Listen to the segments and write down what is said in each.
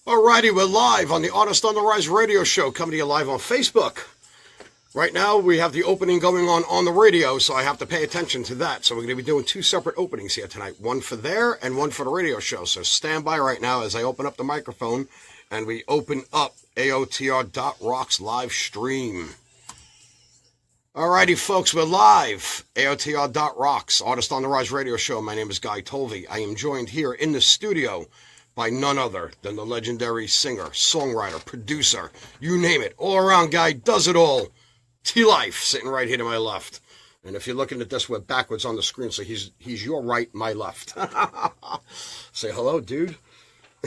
Alrighty, we're live on the Artist on the Rise radio show, coming to you live on Facebook. Right now, we have the opening going on the radio, so I have to pay attention to that. So we're going to be doing two separate openings here tonight, one for there and one for the radio show. So stand by right now as I open up the microphone and we open up AOTR.Rocks live stream. Alrighty, folks, we're live. AOTR.Rocks, Artist on the Rise radio show. My name is Guy Tolvey. I am joined here in the studio by none other than the legendary singer, songwriter, producer, you name it, all-around guy, does it all, T-Life, sitting right here to my left. And if you're looking at this, we're backwards on the screen, so he's your right, my left. Say hello, dude.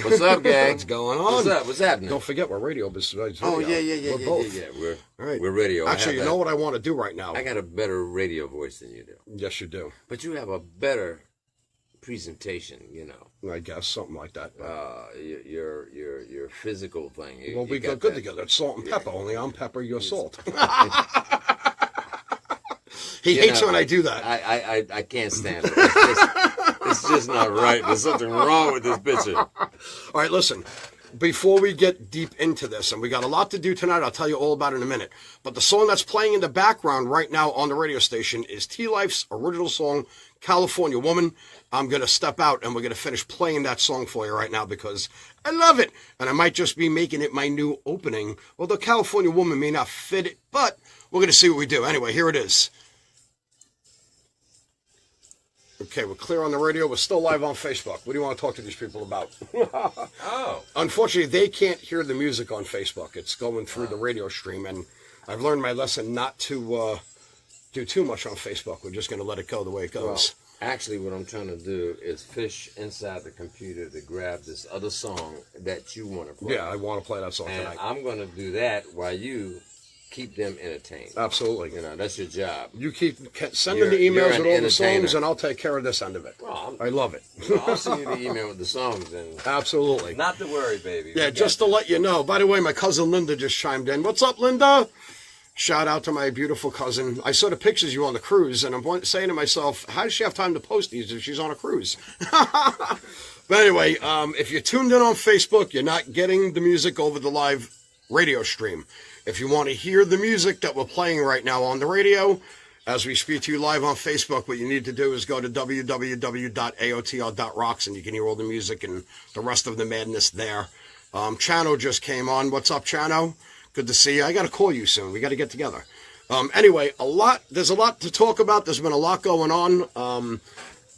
What's up, gang? What's going on? What's up? What's happening? Don't forget, we're radio besides video. Oh, yeah. We're both. We're, all right. We're radio. Actually, you know what I want to do right now? I got a better radio voice than you do. Yes, you do. But you have a better presentation, you know. I guess, something like that. Your physical thing. Well, we go good together. It's salt and pepper, only I'm pepper, you're salt. He hates when I do that. I can't stand it. It's just not right. There's something wrong with this picture. All right, listen. Before we get deep into this, and we got a lot to do tonight, I'll tell you all about it in a minute. But the song that's playing in the background right now on the radio station is T-Life's original song, California Woman. I'm going to step out and we're going to finish playing that song for you right now because I love it. And I might just be making it my new opening. Although California Woman may not fit it, but we're going to see what we do. Anyway, here it is. Okay, we're clear on the radio. We're still live on Facebook. What do you want to talk to these people about? Unfortunately, they can't hear the music on Facebook. It's going through the radio stream, and I've learned my lesson not to do too much on Facebook. We're just going to let it go the way it goes. Well, actually, what I'm trying to do is fish inside the computer to grab this other song that you want to play. Yeah, I want to play that song tonight. And I'm going to do that while you keep them entertained. Absolutely. You know, that's your job. You keep sending the emails with all the songs, and I'll take care of this end of it. Well, I love it. I'll send you the email with the songs. And absolutely. Not to worry, baby. Yeah, just to let you know. By the way, my cousin Linda just chimed in. What's up, Linda? Shout out to my beautiful cousin. I saw the pictures of you on the cruise, and I'm saying to myself, how does she have time to post these if she's on a cruise? But anyway, if you're tuned in on Facebook, you're not getting the music over the live radio stream. If you want to hear the music that we're playing right now on the radio, as we speak to you live on Facebook, what you need to do is go to www.aotl.rocks and you can hear all the music and the rest of the madness there. Chano just came on. What's up, Chano? Good to see you. I got to call you soon. We got to get together. Anyway, there's a lot to talk about. There's been a lot going on.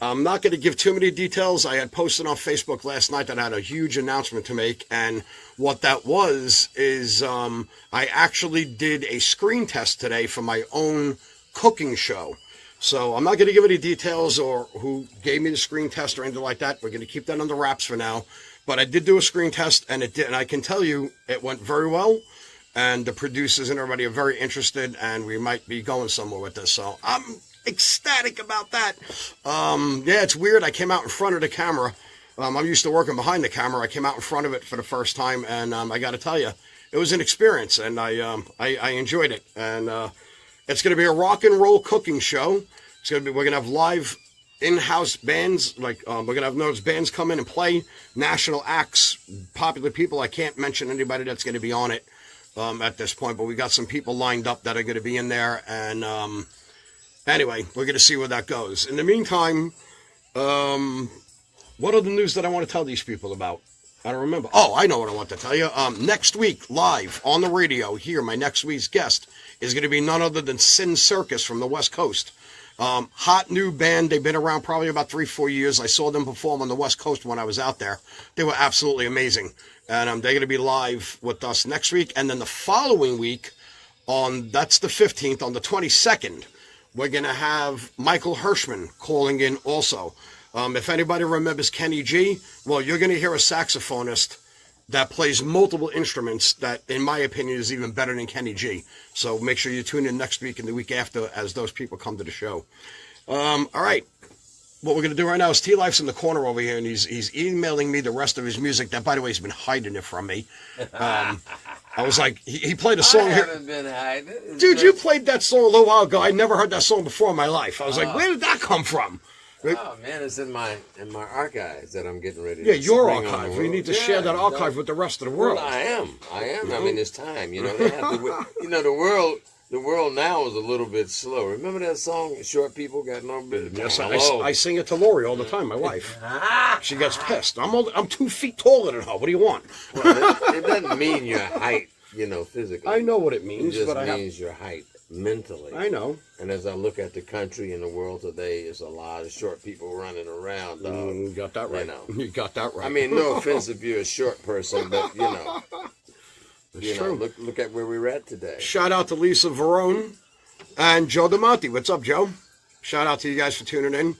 I'm not going to give too many details. I had posted on Facebook last night that I had a huge announcement to make, and what that was is I actually did a screen test today for my own cooking show. So I'm not going to give any details or who gave me the screen test or anything like that. We're going to keep that under wraps for now. But I did do a screen test, and it did, and I can tell you it went very well. And the producers and everybody are very interested, and we might be going somewhere with this. So I'm ecstatic about that. Yeah, it's weird. I came out in front of the camera. I'm used to working behind the camera. I came out in front of it for the first time, and I got to tell you, it was an experience, and I enjoyed it. And it's going to be a rock and roll cooking show. We're going to have live in-house bands. We're going to have those bands come in and play, national acts, popular people. I can't mention anybody that's going to be on it at this point, but we got some people lined up that are going to be in there, and anyway, we're going to see where that goes. In the meantime, what are the news that I want to tell these people about? I don't remember. Oh, I know what I want to tell you. Next week, live on the radio here, my next week's guest is going to be none other than Sin Circus from the West Coast. Hot new band. They've been around probably about 3-4 years. I saw them perform on the West Coast when I was out there. They were absolutely amazing. And they're going to be live with us next week. And then the following week, that's the 15th, on the 22nd, we're going to have Michael Hirschman calling in also. If anybody remembers Kenny G, well, you're going to hear a saxophonist that plays multiple instruments that, in my opinion, is even better than Kenny G. So make sure you tune in next week and the week after as those people come to the show. All right. What we're going to do right now is T-Life's in the corner over here, and he's emailing me the rest of his music that, by the way, he's been hiding it from me. I was like, he played a song here. I haven't been hiding. Dude, you played that song a little while ago. I never heard that song before in my life. I was like, where did that come from? Oh man, it's in my archives that I'm getting ready. Yeah, to your spring on the archive. We world. need to Yeah, share that you archive know. with the rest of the world. Well, I am. I mean, it's time. You know, they have to. You know, the world now is a little bit slow. Remember that song, "Short People Got No Business"? Yes, Hello. I sing it to Lori all the time, my wife. She gets pissed. I'm 2 feet taller than her. What do you want? Well, it doesn't mean your height, you know, physically. I know what it It means, just but means your height mentally. I know. And as I look at the country and the world today, it's a lot of short people running around, dog. You got that right. You know. You got that right. I mean, no offense if you're a short person, but you know, It's true. look at where we're at today. Shout out to Lisa Verone and Joe DeMonte. What's up, Joe? Shout out to you guys for tuning in.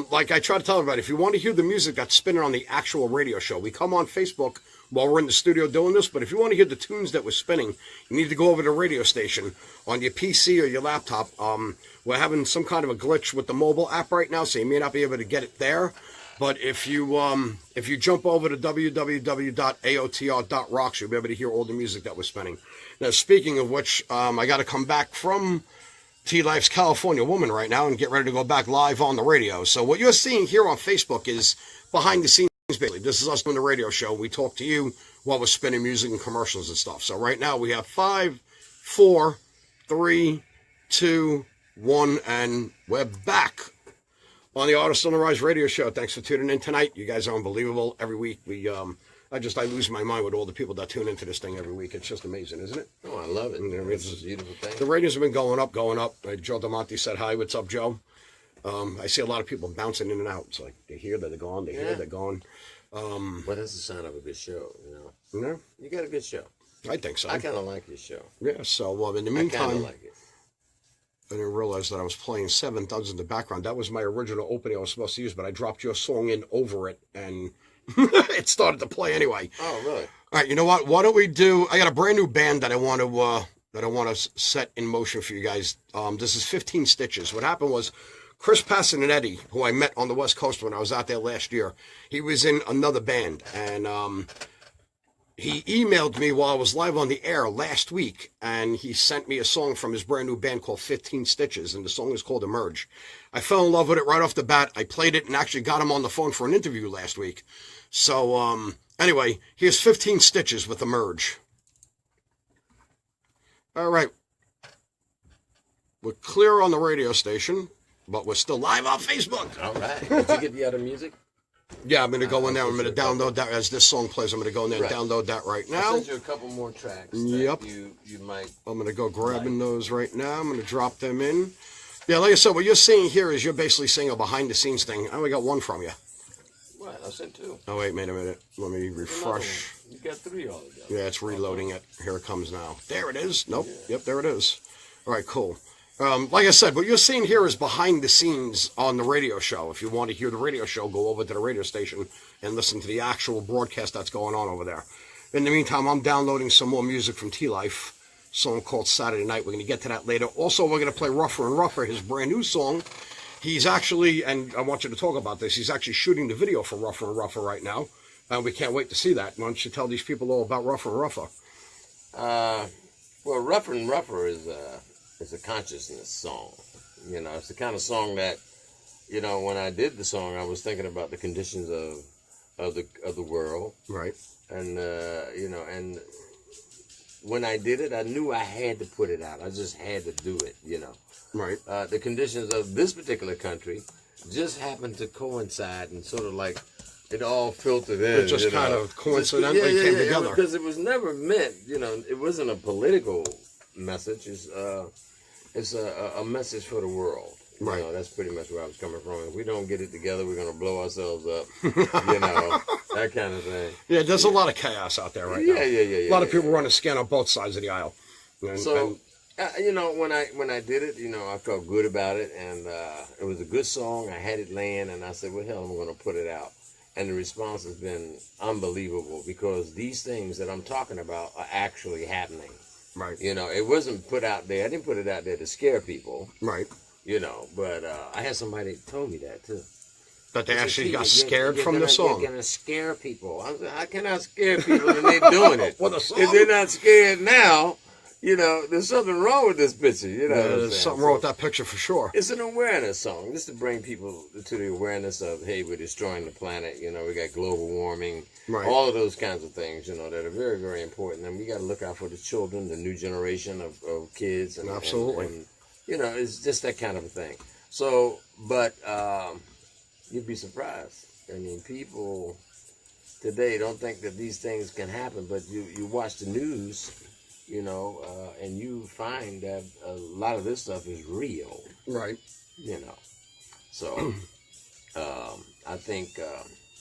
Like I try to tell everybody, if you want to hear the music that's spinning on the actual radio show, we come on Facebook while we're in the studio doing this. But if you want to hear the tunes that we're spinning, you need to go over to the radio station on your PC or your laptop. We're having some kind of a glitch with the mobile app right now, so you may not be able to get it there. But if you jump over to www.aotr.rocks, you'll be able to hear all the music that we're spinning. Now, speaking of which, I got to come back from T-Life's California Woman right now and get ready to go back live on the radio. So what you're seeing here on Facebook is behind the scenes, basically. This is us doing the radio show. We talk to you while we're spinning music and commercials and stuff. So right now we have 5, 4, 3, 2, 1, and we're back on the Artist on the Rise radio show. Thanks for tuning in tonight. You guys are unbelievable. Every week I lose my mind with all the people that tune into this thing every week. It's just amazing, isn't it? Oh, I love it. You know, It's a beautiful thing. The ratings have been going up. Joe DeMonte said hi. What's up, Joe? I see a lot of people bouncing in and out. It's like they hear that they're gone. They hear they're gone. Well, that's the sign of a good show, you know. You know? You got a good show. I think so. I kind of like your show. Yeah. So in the I kind meantime, of like it. I didn't realize that I was playing 7 Thugs in the background. That was my original opening I was supposed to use, but I dropped your song in over it, and it started to play anyway. Oh, really? All right, you know what? Why don't we do? I got a brand new band that I want to set in motion for you guys. This is 15 Stitches. What happened was Chris Passanetti, who I met on the West Coast when I was out there last year, he was in another band, and he emailed me while I was live on the air last week, and he sent me a song from his brand new band called 15 Stitches, and the song is called Emerge. I fell in love with it right off the bat. I played it and actually got him on the phone for an interview last week. So, anyway, here's 15 Stitches with Emerge. All right. We're clear on the radio station, but we're still live on Facebook. All right. Did you get the other music? Yeah, I'm going to go in there. I'm going to download that as this song plays. I'm going to go in there and download that right I'll now. send you a couple more tracks. Yep. You might. I'm going to go grabbing those right now. I'm going to drop them in. Yeah, like I said, what you're seeing here is you're basically seeing a behind-the-scenes thing. I only got one from you. What? I sent 2. Oh, wait a minute. Let me refresh. You got 3 altogether. Yeah, it's reloading it. Here it comes now. There it is. Nope. Yeah. Yep, there it is. All right, cool. Like I said, what you're seeing here is behind the scenes on the radio show. If you want to hear the radio show, go over to the radio station and listen to the actual broadcast that's going on over there. In the meantime, I'm downloading some more music from T-Life, a song called Saturday Night. We're going to get to that later. Also, we're going to play Rougher and Rougher, his brand new song. He's actually, and I want you to talk about this, he's actually shooting the video for Rougher and Rougher right now. And we can't wait to see that. Why don't you tell these people all about Rougher and Rougher? Well, Rougher and Rougher is a consciousness song. You know, it's the kind of song that, you know, when I did the song, I was thinking about the conditions of the world. Right. And you know, and when I did it, I knew I had to put it out. I just had to do it. You know. Right. The conditions of this particular country just happened to coincide and sort of like it all filtered in. It just kind of coincidentally came together. Because it was never meant, you know, it wasn't a political message. It's a message for the world. Right. You know, that's pretty much where I was coming from. If we don't get it together, we're going to blow ourselves up. You know, that kind of thing. Yeah, there's a lot of chaos out there right now. Yeah. A lot of people running scan on both sides of the aisle. So, you know, when I did it, you know, I felt good about it, and it was a good song. I had it laying, and I said, well, hell, I'm going to put it out. And the response has been unbelievable because these things that I'm talking about are actually happening. Right. You know, it wasn't put out there. I didn't put it out there to scare people. Right. You know, but I had somebody told me that too. That they actually got You're scared from the song. You're going to scare people. I was like, how can I scare people and they're doing it? With a song? If they're not scared now, there's something wrong with this picture. You know, Yeah, what I'm there's saying? something wrong with that picture for sure. It's an awareness song. Just to bring people to the awareness of, hey, we're destroying the planet. We got global warming, Right. all of those kinds of things, that are very, very important. And we got to look out for the children, the new generation of kids. And, Absolutely. And, it's just that kind of a thing. So, but you'd be surprised. I mean, people today don't think that these things can happen, but you watch the news, and you find that a lot of this stuff is real. Right. So I think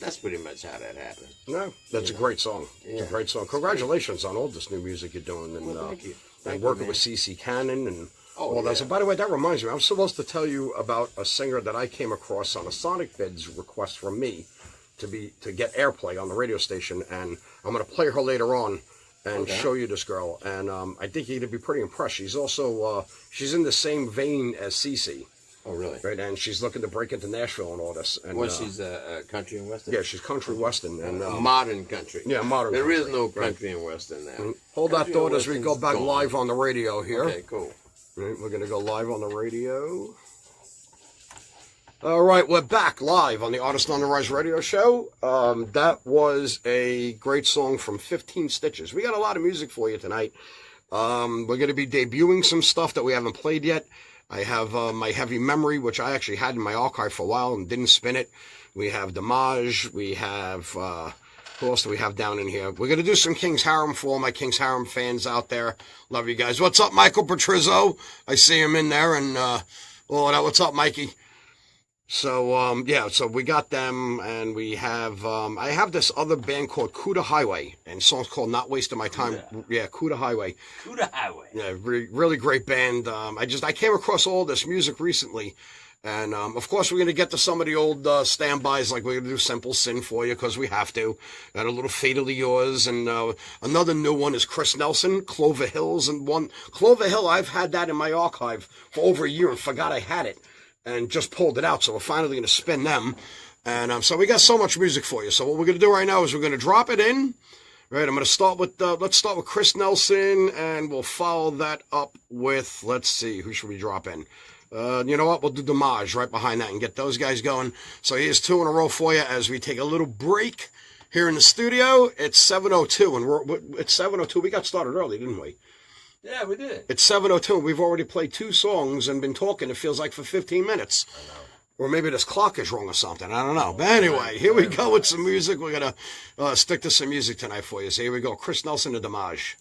that's pretty much how that happened. No, that's a great song. It's a Yeah. great song. Congratulations on all this new music you're doing, and Well, thank you. and Thank working you, with CC Cannon and Oh, all that. yeah. So, by the way, that reminds me, I'm supposed to tell you about a singer that I came across on a Sonic Bids request from me to get airplay on the radio station, and I'm going to play her later on and Okay. show you this girl. And I think you're going to be pretty impressed. She's also she's in the same vein as CC. Oh, really? Right, and she's looking to break into Nashville and all this. And Well, she's a country and western. yeah, she's country western and Modern country. yeah, modern. There is country. no Right. country and western now. Hold that Country thought and as we go western's back gone. live on the radio here. Okay, cool. Right, we're going to go live on the radio. All right, we're back live on the Artist on the Rise radio show. That was a great song from 15 Stitches. We got a lot of music for you tonight. We're going to be debuting some stuff that we haven't played yet. I have my Heavy Memory, which I actually had in my archive for a while and didn't spin it. We have Damage. We have, who else do we have down in here? We're going to do some King's Harem for all my King's Harem fans out there. Love you guys. What's up, Michael Patrizzo? I see him in there. And all that. What's up, Mikey? So, so we got them, and we have, I have this other band called Cuda Highway, and the song's called Not Wasting My Time. Cuda. Yeah, Cuda Highway. Cuda Highway. Yeah, really great band. I came across all this music recently, and of course we're going to get to some of the old standbys, like we're going to do Simple Sin for you, because we have to, and a little Fatally Yours, and another new one is Chris Nelson, Clover Hills, and one, Clover Hill, I've had that in my archive for over a year and forgot I had it. And just pulled it out, so we're finally going to spin them. And so we got so much music for you. So what we're going to do right now is we're going to drop it in. Right, I'm going to start with, let's start with Chris Nelson, and we'll follow that up with, let's see, who should we drop in? You know what, we'll do Damage right behind that and get those guys going. So here's two in a row for you as we take a little break here in the studio. It's 7:02, and it's 7:02. We got started early, didn't we? Yeah, we did. It's 7:02, and we've already played two songs and been talking, it feels like, for 15 minutes. I know. Or maybe this clock is wrong or something. I don't know. But anyway, here we go with some music. We're going to stick to some music tonight for you. So here we go. Chris Nelson and Damage.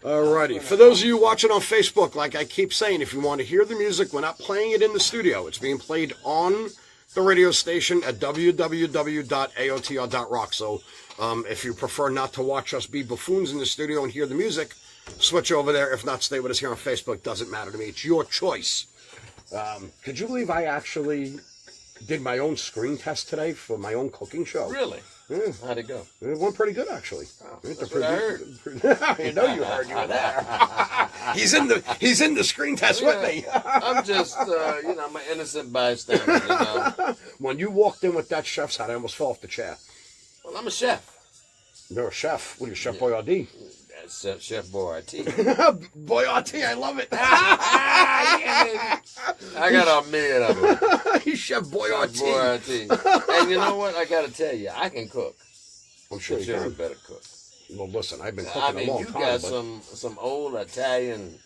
Alrighty. For those of you watching on Facebook, like I keep saying, if you want to hear the music, we're not playing it in the studio. It's being played on the radio station at www.aotr.rock. So if you prefer not to watch us be buffoons in the studio and hear the music, switch over there. If not, stay with us here on Facebook. Doesn't matter to me. It's your choice. Could you believe I actually did my own screen test today for my own cooking show? Really? Yeah. How'd it go? It went pretty good, actually. Oh, It's that's a what I I know you heard. You were there. He's in the screen test with me. I'm just, I'm an innocent bystander, When you walked in with that chef's hat, I almost fell off the chair. Well, I'm a chef. You're a chef. What are you, Chef Boyardee? That's Chef Boyardee. Boyardee, I love it. I got a million of them. He's Chef Boyardee. Boyardee. And you know what? I got to tell you, I can cook. I'm sure But you you're a can. better cook. Well, listen, I've been cooking I mean, a long you time. got but some old Italian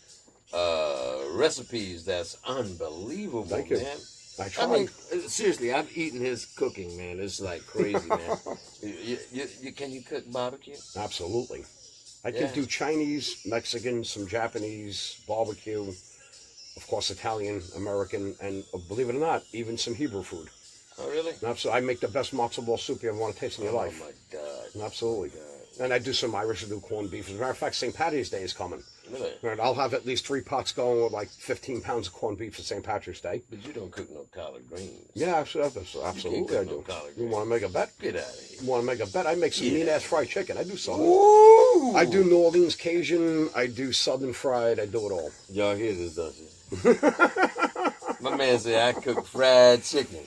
recipes that's unbelievable, Thank you. man. I tried. I mean, seriously, I've eaten his cooking, man. It's like crazy, man. Can you cook barbecue? Absolutely. I can Yeah. do Chinese, Mexican, some Japanese, barbecue, of course, Italian, American, and believe it or not, even some Hebrew food. Oh, really? Absolutely. I make the best matzo ball soup you ever want to taste in your life. Oh, my God. Absolutely. And I do some Irish, I do corned beef. As a matter of fact, St. Patty's Day is coming. Really? Right, I'll have at least 3 pots going with like 15 pounds of corned beef for St. Patrick's Day. But you don't cook no collard greens. Yeah, absolutely I do. no collard You greens. want to make a bet? Get out of here. You want to make a bet? I make some Yeah. mean-ass fried chicken. I do something. Ooh! I do New Orleans Cajun. I do Southern fried. I do it all. Y'all hear this, don't you? My man said I cook fried chicken.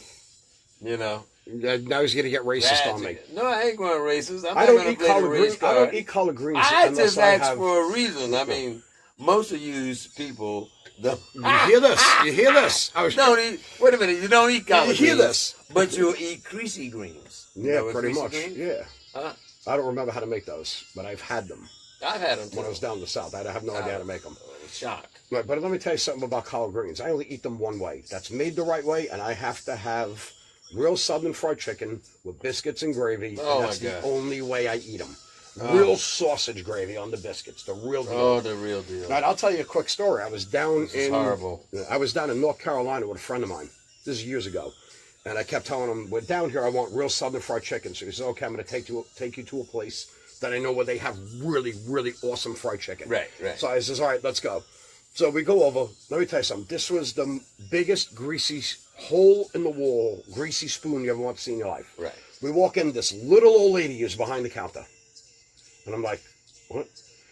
Now he's gonna get racist on me. No, I ain't going racist. I'm I not don't gonna eat play the collard race greens. I card. don't eat collard greens I unless just I asked have. for a reason. I mean, most of you people don't. You hear this? You hear this? I was. Don't eat. Wait a minute. You don't eat collard hear greens, this? but you'll eat creasy greens. You Yeah, know what pretty creasy much. greens? Yeah. Huh? I don't remember how to make those, but I've had them I've had them too. when I was down in the south. I have no idea how to make them. Shock. Right, but let me tell you something about collard greens. I only eat them one way. That's made the right way, and I have to have real Southern fried chicken with biscuits and gravy. Oh, and that's my the God. only way I eat them. Real sausage gravy on the biscuits, the real deal. Oh, the real deal. Right, I'll tell you a quick story. I was down This is horrible. I was down in North Carolina with a friend of mine. This is years ago, and I kept telling him, "We're down here. I want real Southern fried chicken." So he said, "Okay, I'm going to take you to a place that I know where they have really, really awesome fried chicken." Right, right. So I says, "All right, let's go." So we go over. Let me tell you something. This was the biggest greasy hole in the wall, greasy spoon you ever want to see in your life. Right. We walk in. This little old lady is behind the counter. And I'm like, what?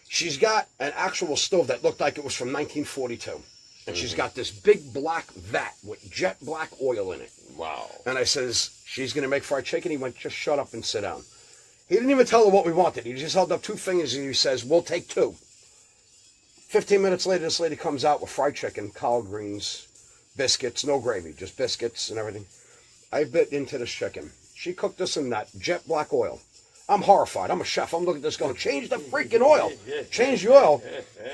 She's got an actual stove that looked like it was from 1942. And she's got this big black vat with jet black oil in it. Wow. And I says, she's going to make fried chicken? He went, just shut up and sit down. He didn't even tell her what we wanted. He just held up two fingers and he says, we'll take two. 15 minutes later, this lady comes out with fried chicken, collard greens, biscuits, no gravy, just biscuits and everything. I bit into this chicken. She cooked this in that jet black oil. I'm horrified. I'm a chef. I'm looking at this going, change the freaking oil. Change the oil.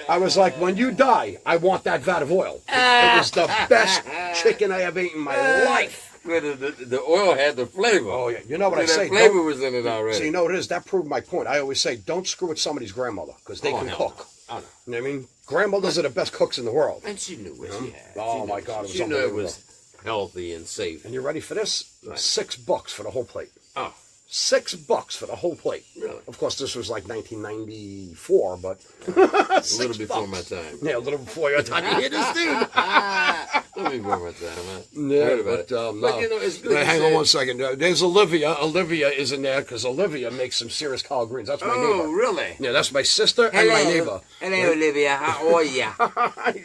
I was like, when you die, I want that vat of oil. It was the best chicken I ever ate in my life. But the oil had the flavor. Oh, yeah. You know what I that say? flavor Don't- was in it already. So you know what it is? That proved my point. I always say, don't screw with somebody's grandmother because they Oh, can hell cook. no. Oh, no. You know what I mean? Grandmothers are the best cooks in the world. And she knew what she had. Oh, She my knew- God, it was She knew it unbelievable. was healthy and safe. And you ready for this? $6 for the whole plate. Oh, $6 for the whole plate. Really? Of course, this was like 1994, but a little before my time. yeah, a little before your time. You hear this, dude? A little before my time. I Yeah, heard about but, it. no. But you know, it's good. But you hang on said- one second. There's Olivia. Olivia is in there because Olivia makes some serious collard greens. That's my Oh, neighbor. really? Yeah, that's my sister and my neighbor. Hello, Olivia. How are you?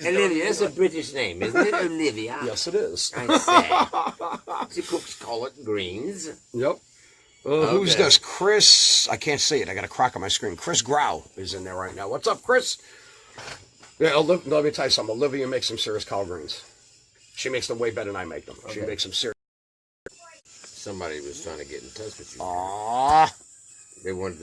Olivia, that's a British name, isn't it? Olivia. Yes, it is. I say. She cooks collard greens. Yep. Who's Okay. this? Chris. I can't see it. I got a crack on my screen. Chris Grau is in there right now. What's up, Chris? Yeah, let me tell you something. Olivia makes some serious collard greens. She makes them way better than I make them. She makes them serious. Somebody was trying to get in touch with you. Aww. They wanted to